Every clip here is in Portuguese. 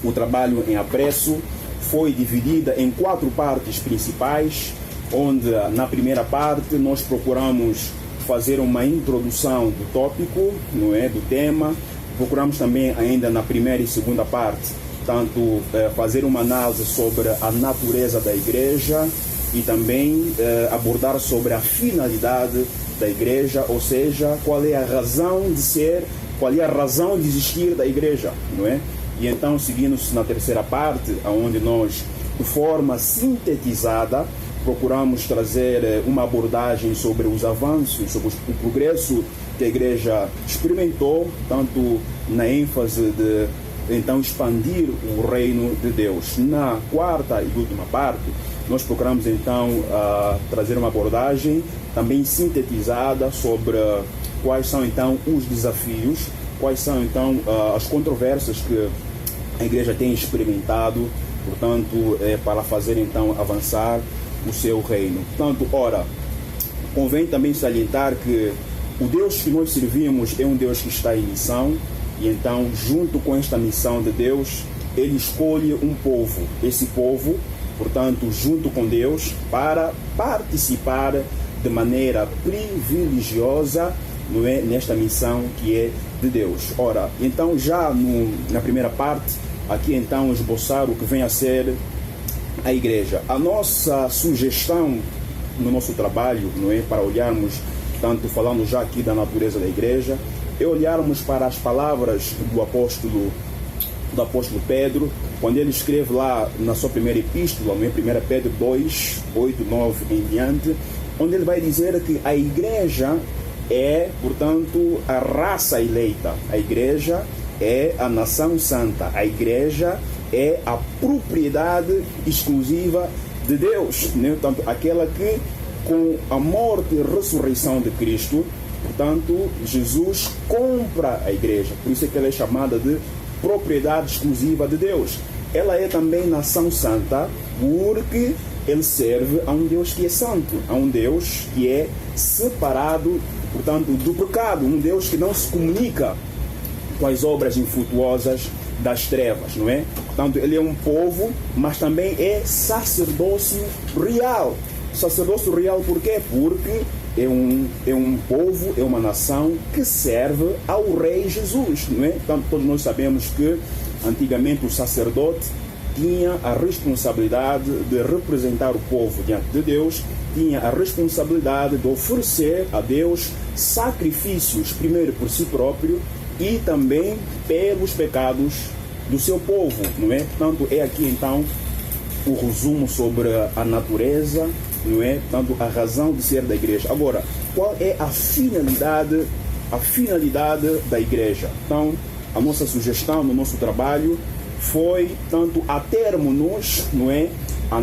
o trabalho em apreço foi dividida em 4 partes principais, onde na primeira parte nós procuramos fazer uma introdução do tópico, não é, do tema. Procuramos também ainda na primeira e segunda parte, tanto fazer uma análise sobre a natureza da igreja e também abordar sobre a finalidade da igreja, ou seja, qual é a razão de ser, qual é a razão de existir da igreja, não é? E então seguimos na terceira parte, onde nós, de forma sintetizada, procuramos trazer uma abordagem sobre os avanços, sobre o progresso que a igreja experimentou, tanto na ênfase de então expandir o reino de Deus. Na quarta e última parte, nós procuramos então trazer uma abordagem também sintetizada sobre quais são então os desafios, quais são então as controvérsias que a igreja tem experimentado, portanto, para fazer então avançar o seu reino. Portanto, ora, convém também salientar que o Deus que nós servimos é um Deus que está em missão, e então, junto com esta missão de Deus, Ele escolhe um povo. Esse povo, portanto, junto com Deus, para participar de maneira privilegiosa, não é, nesta missão que é de Deus. Ora, então, já na primeira parte, aqui então esboçar o que vem a ser a igreja. A nossa sugestão no nosso trabalho, não é, para olharmos, tanto falando já aqui da natureza da igreja, é olharmos para as palavras do apóstolo Pedro, quando ele escreve lá na sua primeira epístola, 1 Pedro 2, 8, 9 em diante, onde ele vai dizer que a igreja é, portanto, a raça eleita, a igreja é a nação santa, a igreja é a propriedade exclusiva de Deus, né? Portanto, aquela que, com a morte e ressurreição de Cristo, portanto, Jesus compra a igreja. Por isso é que ela é chamada de propriedade exclusiva de Deus. Ela é também nação santa, porque ele serve a um Deus que é santo, a um Deus que é separado, portanto, do pecado, um Deus que não se comunica com as obras infrutuosas das trevas, não é? Portanto, ele é um povo, mas também é sacerdócio real. Sacerdócio real por quê? Porque é um povo, é uma nação que serve ao Rei Jesus, não é? Portanto, todos nós sabemos que antigamente o sacerdote tinha a responsabilidade de representar o povo diante de Deus, tinha a responsabilidade de oferecer a Deus sacrifícios, primeiro por si próprio e também pelos pecados do seu povo, não é? Portanto, é aqui então o resumo sobre a natureza, não é? Portanto, a razão de ser da igreja. Agora, qual é a finalidade da igreja? Então, a nossa sugestão no nosso trabalho foi, tanto a termos-nos, não é,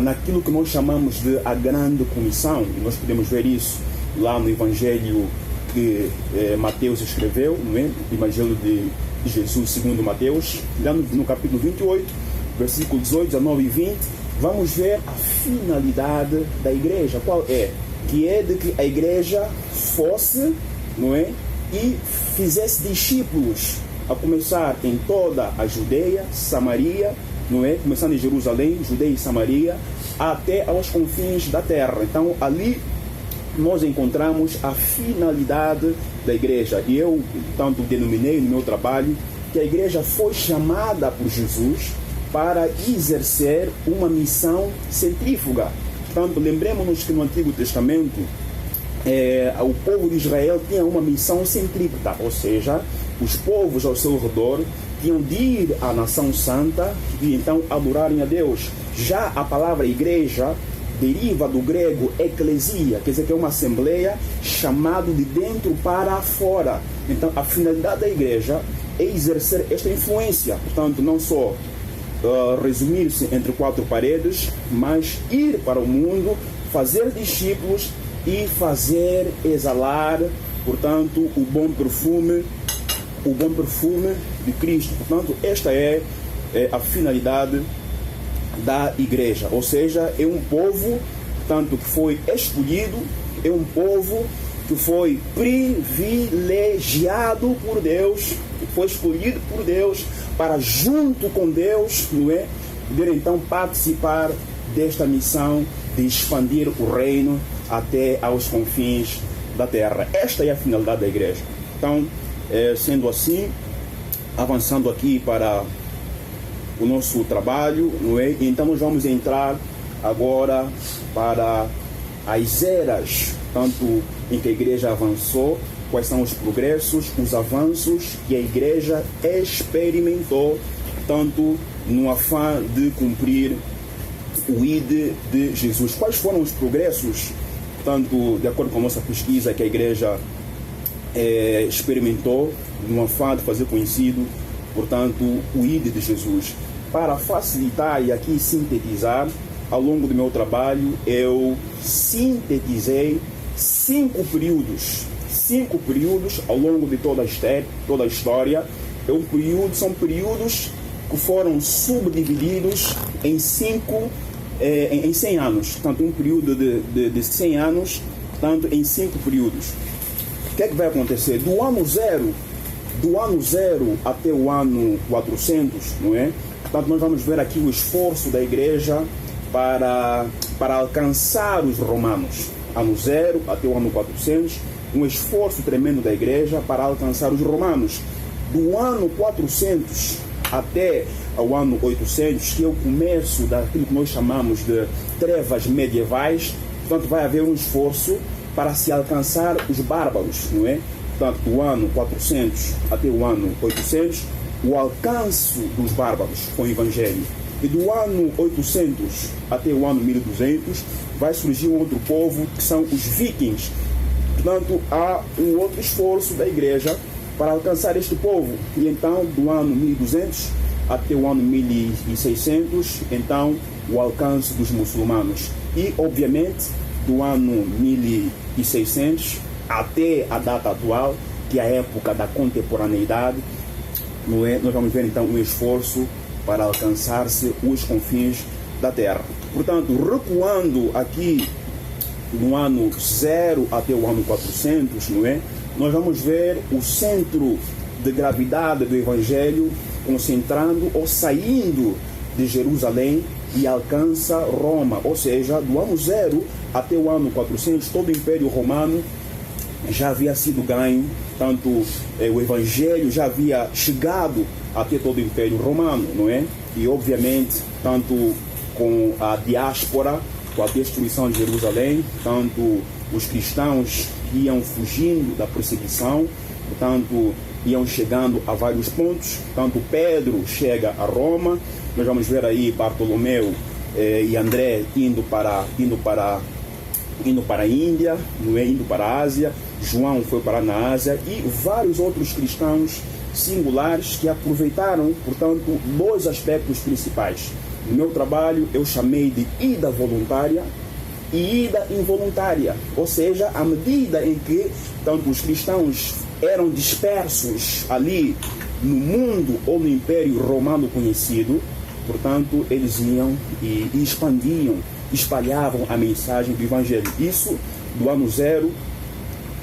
naquilo que nós chamamos de a grande comissão, e nós podemos ver isso lá no Evangelho que Mateus escreveu, não é? Evangelho de Jesus segundo Mateus, lá no capítulo 28, versículo 18, 19 e 20, vamos ver a finalidade da igreja. Qual é? Que é de que a igreja fosse, não é, e fizesse discípulos, a começar em toda a Judeia, Samaria, não é? Começando em Jerusalém, Judeia e Samaria, até aos confins da terra. Então, ali nós encontramos a finalidade da igreja. E eu, tanto denominei no meu trabalho, que a igreja foi chamada por Jesus para exercer uma missão centrífuga. Portanto, lembremos-nos que no Antigo Testamento, o povo de Israel tinha uma missão centrípeta, ou seja, os povos ao seu redor tinham de ir à nação santa e então adorarem a Deus. Já a palavra igreja deriva do grego eclesia, quer dizer que é uma assembleia chamada de dentro para fora. Então, a finalidade da igreja é exercer esta influência, portanto, não só resumir-se entre 4 paredes, mas ir para o mundo, fazer discípulos e fazer exalar, portanto, o bom perfume de Cristo. Portanto, esta é a finalidade da igreja, ou seja, é um povo, tanto que foi escolhido, é um povo que foi privilegiado por Deus, que foi escolhido por Deus para, junto com Deus, não é, poder então participar desta missão de expandir o reino até aos confins da terra. Esta é a finalidade da igreja. Então, sendo assim, avançando aqui para o nosso trabalho, não é? Então nós vamos entrar agora para as eras, tanto em que a igreja avançou, quais são os progressos, os avanços que a igreja experimentou, tanto no afã de cumprir o ID de Jesus. Quais foram os progressos, tanto de acordo com a nossa pesquisa, que a igreja experimentou no afã de fazer conhecido, portanto, o ID de Jesus? Para facilitar e aqui sintetizar, ao longo do meu trabalho, eu sintetizei 5 períodos ao longo de toda a história. São períodos que foram subdivididos em 100 anos. Portanto, um período de 100 anos, portanto, em 5 períodos. O que é que vai acontecer? Do ano zero até o ano 400, não é? Portanto, nós vamos ver aqui o esforço da igreja para alcançar os romanos. Ano 0 até o ano 400, um esforço tremendo da igreja para alcançar os romanos. Do ano 400 até o ano 800, que é o começo daquilo que nós chamamos de trevas medievais, portanto, vai haver um esforço para se alcançar os bárbaros, não é? Portanto, do ano 400 até o ano 800, o alcance dos bárbaros com o Evangelho. E do ano 800 até o ano 1200 vai surgir um outro povo, que são os vikings. Portanto, há um outro esforço da igreja para alcançar este povo. E então, do ano 1200 até o ano 1600, então, o alcance dos muçulmanos. E, obviamente, do ano 1600 até a data atual, que é a época da contemporaneidade, nós vamos ver então um esforço para alcançar-se os confins da terra. Portanto, recuando aqui no ano 0 até o ano 400, não é? Nós vamos ver o centro de gravidade do Evangelho concentrando ou saindo de Jerusalém e alcança Roma. Ou seja, do ano 0 até o ano 400, todo o Império Romano já havia sido ganho, tanto o Evangelho já havia chegado até todo o Império Romano, não é? E obviamente, tanto com a diáspora, com a destruição de Jerusalém, tanto os cristãos que iam fugindo da perseguição, portanto, iam chegando a vários pontos, tanto Pedro chega a Roma, nós vamos ver aí Bartolomeu e André indo para a Índia, não é? Indo para a Ásia, João foi para na Ásia e vários outros cristãos singulares que aproveitaram, portanto, 2 aspectos principais. No meu trabalho eu chamei de ida voluntária e ida involuntária, ou seja, à medida em que tanto os cristãos eram dispersos ali no mundo ou no Império Romano conhecido, portanto, eles iam e expandiam, espalhavam a mensagem do Evangelho. Isso do ano 0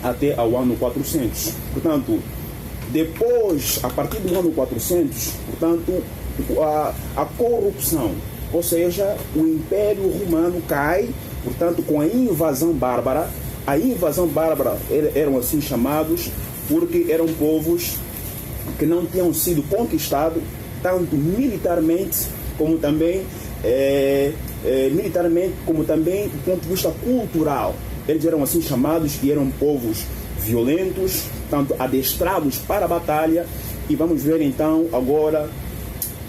até ao ano 400. Portanto, depois, a partir do ano 400, portanto, a corrupção, ou seja, o Império Romano cai, portanto, com a invasão bárbara. A invasão bárbara eram assim chamados porque eram povos que não tinham sido conquistados, tanto militarmente como também do ponto de vista cultural. Eles eram assim chamados e eram povos violentos, tanto adestrados para a batalha. E vamos ver então agora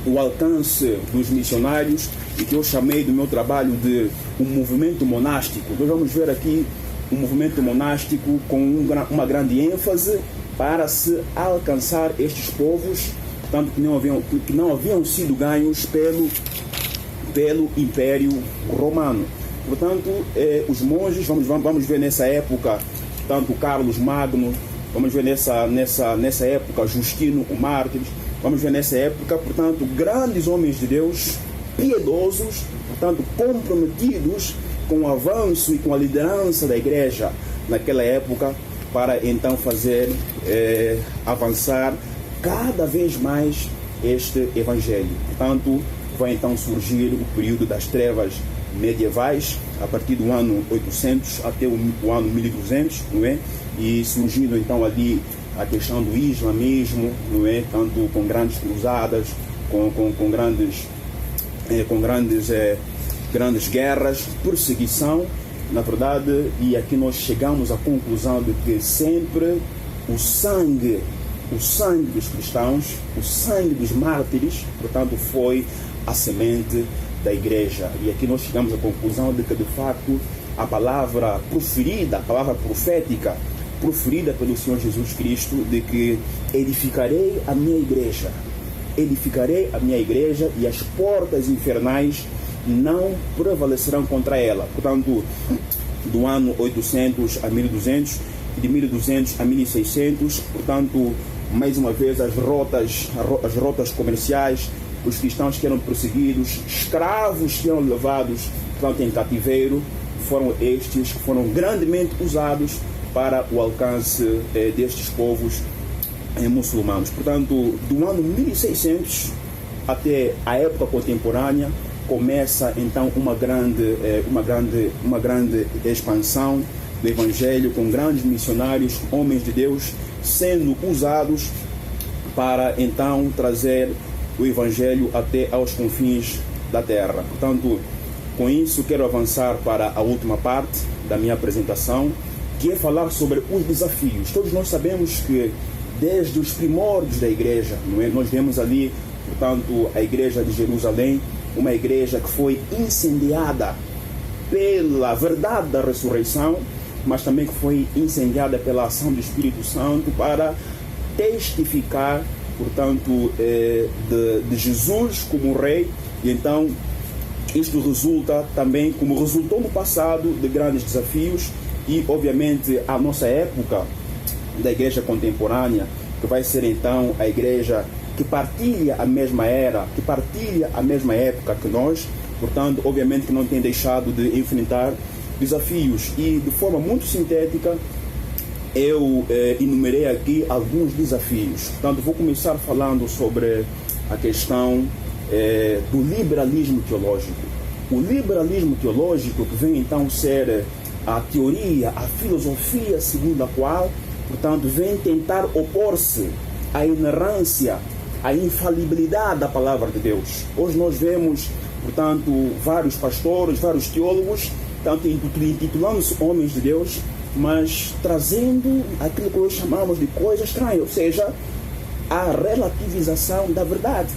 o alcance dos missionários, e que eu chamei do meu trabalho de um movimento monástico. Nós vamos ver aqui um movimento monástico com uma grande ênfase para se alcançar estes povos, tanto que não haviam sido ganhos pelo Império Romano. Portanto, os monges, vamos ver nessa época, tanto Carlos Magno, vamos ver nessa época Justino o Mártir, vamos ver nessa época, portanto, grandes homens de Deus, piedosos, portanto, comprometidos com o avanço e com a liderança da igreja naquela época para então fazer avançar cada vez mais este evangelho. Portanto, vai então surgir o período das trevas medievais, a partir do ano 800 até o ano 1200, não é? E surgindo então ali a questão do islamismo, não é? Tanto com grandes cruzadas, com grandes guerras, perseguição, na verdade, e aqui nós chegamos à conclusão de que sempre o sangue dos cristãos, o sangue dos mártires, portanto, foi a semente da igreja. E aqui nós chegamos à conclusão de que, de facto, a palavra proferida, a palavra profética, proferida pelo Senhor Jesus Cristo, de que edificarei a minha igreja e as portas infernais não prevalecerão contra ela. Portanto, do ano 800 a 1200, de 1200 a 1600, portanto, mais uma vez as rotas comerciais, os cristãos que eram perseguidos, escravos que eram levados, portanto, em cativeiro, foram estes que foram grandemente usados para o alcance destes povos muçulmanos. Portanto, do ano 1600 até a época contemporânea, começa então uma grande expansão do Evangelho, com grandes missionários, homens de Deus, sendo usados para então trazer o Evangelho até aos confins da terra. Portanto, com isso quero avançar para a última parte da minha apresentação, que é falar sobre os desafios. Todos nós sabemos que desde os primórdios da igreja, não é? Nós vemos ali, portanto, a igreja de Jerusalém, uma igreja que foi incendiada pela verdade da ressurreição, mas também que foi incendiada pela ação do Espírito Santo para testificar, portanto, de Jesus como rei. E então isto resulta também, como resultou no passado, de grandes desafios. E obviamente a nossa época da igreja contemporânea, que vai ser então a igreja que partilha a mesma era, que partilha a mesma época que nós, portanto, obviamente que não tem deixado de enfrentar desafios. E de forma muito sintética, eu enumerei aqui alguns desafios. Portanto, vou começar falando sobre a questão do liberalismo teológico. O liberalismo teológico, que vem então ser a teoria, a filosofia segundo a qual, portanto, vem tentar opor-se à inerrância, à infalibilidade da palavra de Deus. Hoje nós vemos, portanto, vários pastores, vários teólogos, tanto intitulando-se homens de Deus, mas trazendo aquilo que nós chamamos de coisa estranha, ou seja, a relativização da verdade.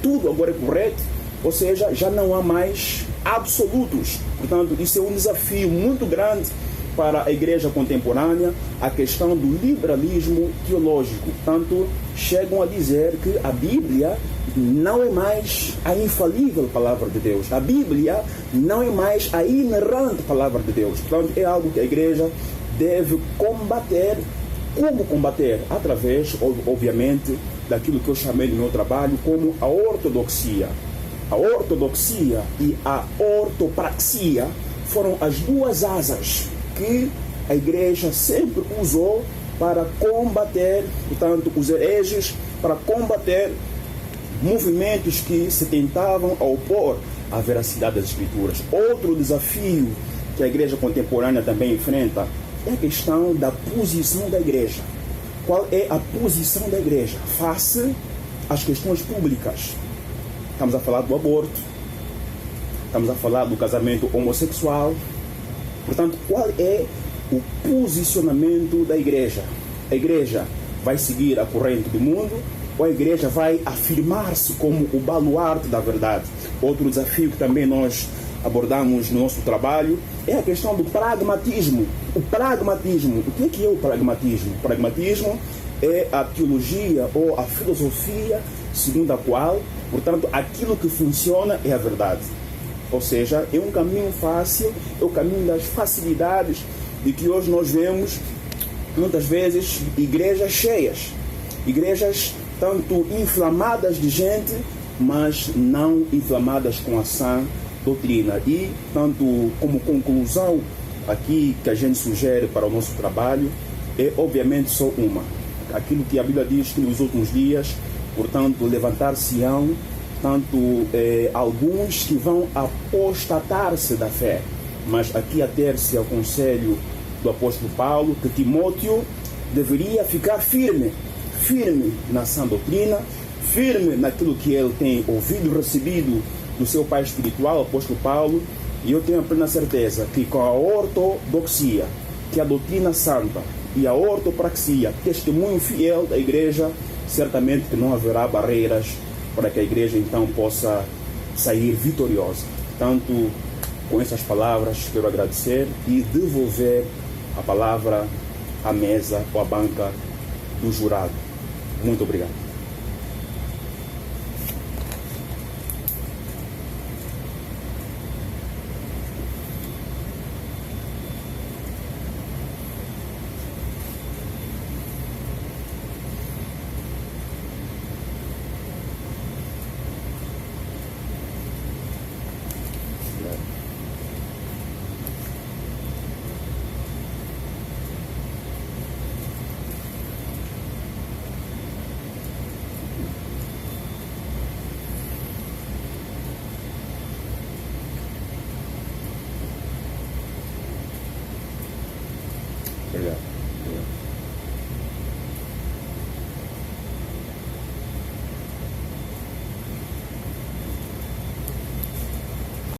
Tudo agora é correto, ou seja, já não há mais absolutos. Portanto, isso é um desafio muito grande para a igreja contemporânea, a questão do liberalismo teológico. Portanto, chegam a dizer que a Bíblia não é mais a infalível palavra de Deus. A Bíblia não é mais a inerrante palavra de Deus. Portanto, é algo que a igreja deve combater. Como combater? Através, obviamente, daquilo que eu chamei no meu trabalho como a ortodoxia. A ortodoxia e a ortopraxia foram as duas asas que a igreja sempre usou para combater, portanto, os hereges, para combater movimentos que se tentavam opor à veracidade das Escrituras. Outro desafio que a igreja contemporânea também enfrenta é a questão da posição da igreja. Qual é a posição da igreja face às questões públicas? Estamos a falar do aborto, estamos a falar do casamento homossexual. Portanto, qual é o posicionamento da igreja? A igreja vai seguir a corrente do mundo ou a igreja vai afirmar-se como o baluarte da verdade? Outro desafio que também nós abordamos no nosso trabalho é a questão do pragmatismo. O pragmatismo, o que é o pragmatismo? O pragmatismo é a teologia ou a filosofia segundo a qual, portanto, aquilo que funciona é a verdade. Ou seja, é um caminho fácil, é o caminho das facilidades, de que hoje nós vemos, muitas vezes, igrejas cheias, igrejas tanto inflamadas de gente, mas não inflamadas com a sã doutrina. E, tanto como conclusão aqui que a gente sugere para o nosso trabalho é obviamente só uma. Aquilo que a Bíblia diz que nos últimos dias, portanto, levantar-se-ão tanto alguns que vão apostatar-se da fé. Mas aqui ater-se ao conselho do apóstolo Paulo, que Timóteo deveria ficar firme na sã doutrina, firme naquilo que ele tem ouvido, recebido do seu pai espiritual, o apóstolo Paulo, e eu tenho a plena certeza que com a ortodoxia, que é a doutrina santa, e a ortopraxia, testemunho fiel da igreja, certamente que não haverá barreiras para que a igreja então possa sair vitoriosa. Portanto, com essas palavras, quero agradecer e devolver a palavra à mesa ou à banca do jurado. Muito obrigado.